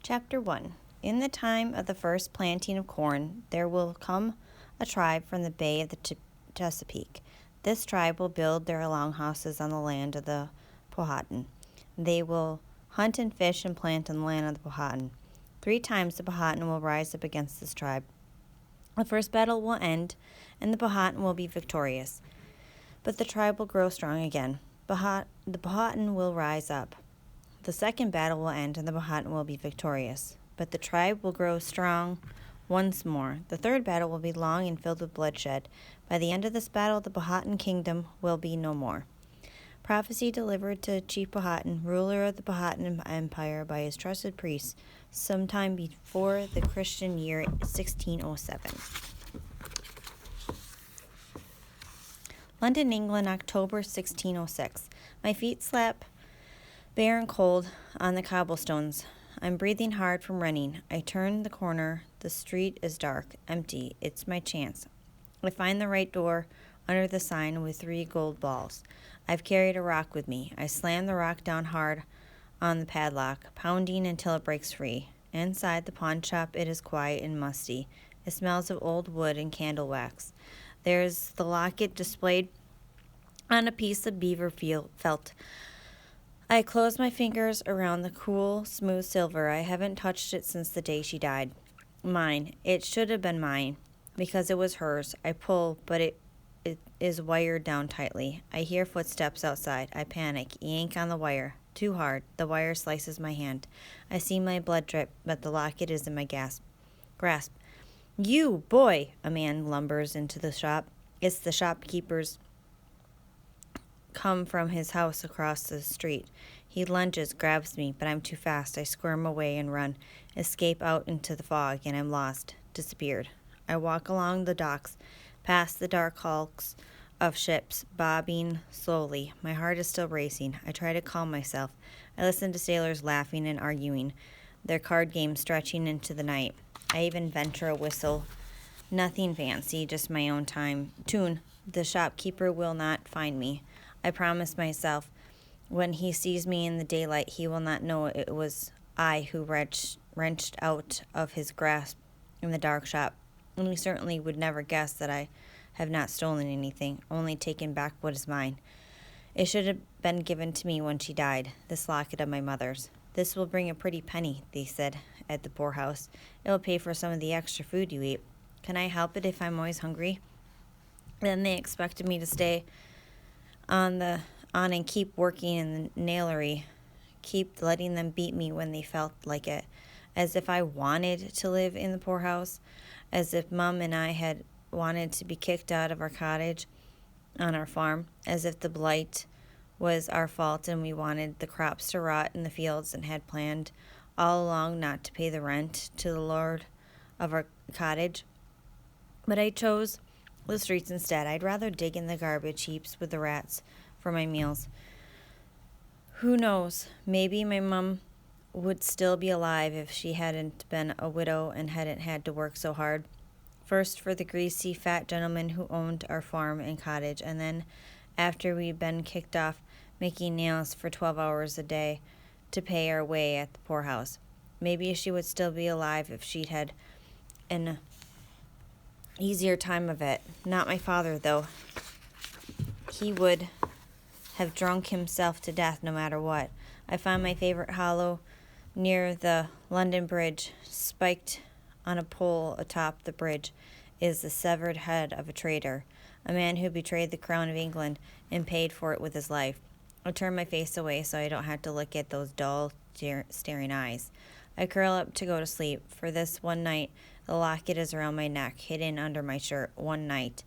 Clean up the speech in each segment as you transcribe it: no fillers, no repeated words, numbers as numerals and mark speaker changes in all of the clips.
Speaker 1: Chapter 1. In the time of the first planting of corn, there will come a tribe from the bay of the Chesapeake. This tribe will build their longhouses on the land of the Powhatan. They will hunt and fish and plant on the land of the Powhatan. 3 times the Powhatan will rise up against this tribe. The first battle will end, and the Powhatan will be victorious. But the tribe will grow strong again. The Powhatan will rise up. The second battle will end, and the Powhatan will be victorious. But the tribe will grow strong once more. The third battle will be long and filled with bloodshed. By the end of this battle, the Powhatan kingdom will be no more. Prophecy delivered to Chief Powhatan, ruler of the Powhatan Empire, by his trusted priests, sometime before the Christian year 1607. London, England, October 1606. My feet slap bare and cold on the cobblestones. I'm breathing hard from running. I turn the corner. The street is dark, empty. It's my chance. I find the right door under the sign with 3 gold balls. I've carried a rock with me. I slam the rock down hard on the padlock, pounding until it breaks free. Inside the pawn shop, it is quiet and musty. It smells of old wood and candle wax. There's the locket displayed on a piece of beaver felt. I close my fingers around the cool, smooth silver. I haven't touched it since the day she died. Mine. It should have been mine, because it was hers. I pull, but it is wired down tightly. I hear footsteps outside. I panic, yank on the wire. Too hard. The wire slices my hand. I see my blood drip, but the locket is in my grasp. You, boy! A man lumbers into the shop. It's the shopkeeper's come from his house across the street. He lunges, grabs me, but I'm too fast. I squirm away and run, escape out into the fog, and I'm lost, disappeared. I walk along the docks, past the dark hulks of ships, bobbing slowly. My heart is still racing. I try to calm myself. I listen to sailors laughing and arguing, their card game stretching into the night. I even venture a whistle. Nothing fancy, just my own tune. The shopkeeper will not find me. I promise myself, when he sees me in the daylight, he will not know it was I who wrenched out of his grasp in the dark shop, and he certainly would never guess that I have not stolen anything, only taken back what is mine. It should have been given to me when she died, this locket of my mother's. This will bring a pretty penny, they said at the poorhouse. It will pay for some of the extra food you eat. Can I help it if I'm always hungry? Then they expected me to stay on and keep working in the nailery, keep letting them beat me when they felt like it, as if I wanted to live in the poorhouse, as if Mum and I had wanted to be kicked out of our cottage on our farm, as if the blight was our fault and we wanted the crops to rot in the fields and had planned all along not to pay the rent to the lord of our cottage. But I chose the streets instead. I'd rather dig in the garbage heaps with the rats for my meals. Who knows? Maybe my mum would still be alive if she hadn't been a widow and hadn't had to work so hard. First for the greasy, fat gentleman who owned our farm and cottage, and then, after we'd been kicked off, making nails for 12 hours a day to pay our way at the poorhouse. Maybe she would still be alive if she'd had an easier time of it. Not my father, though. He would have drunk himself to death no matter what. I found my favorite hollow near the London Bridge. Spiked on a pole atop the bridge is the severed head of a traitor, a man who betrayed the crown of England and paid for it with his life. I turn my face away so I don't have to look at those dull, staring eyes. I curl up to go to sleep. For this one night, the locket is around my neck, hidden under my shirt. One night.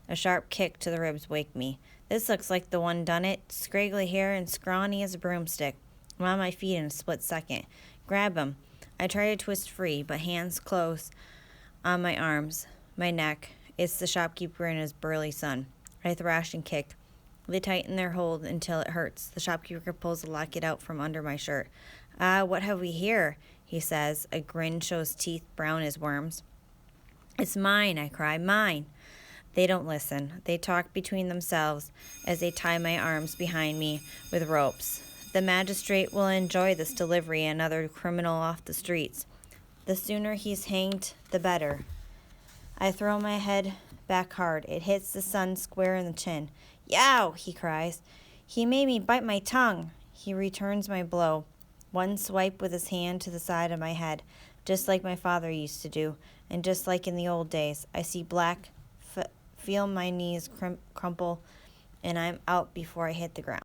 Speaker 1: A sharp kick to the ribs waked me. This looks like the one done it. Scraggly hair and scrawny as a broomstick. I'm on my feet in a split second. Grab him. I try to twist free, but hands close on my arms, my neck. It's the shopkeeper and his burly son. I thrash and kick. They tighten their hold until it hurts. The shopkeeper pulls the locket out from under my shirt. Ah, what have we here? He says. A grin shows teeth brown as worms. It's mine, I cry. Mine. They don't listen. They talk between themselves as they tie my arms behind me with ropes. The magistrate will enjoy this delivery another criminal off the streets. The sooner he's hanged, the better. I throw my head back hard. It hits the son square in the chin. Yow! He cries. He made me bite my tongue. He returns my blow. One swipe with his hand to the side of my head, just like my father used to do, and just like in the old days. I see black, feel my knees crumple, and I'm out before I hit the ground.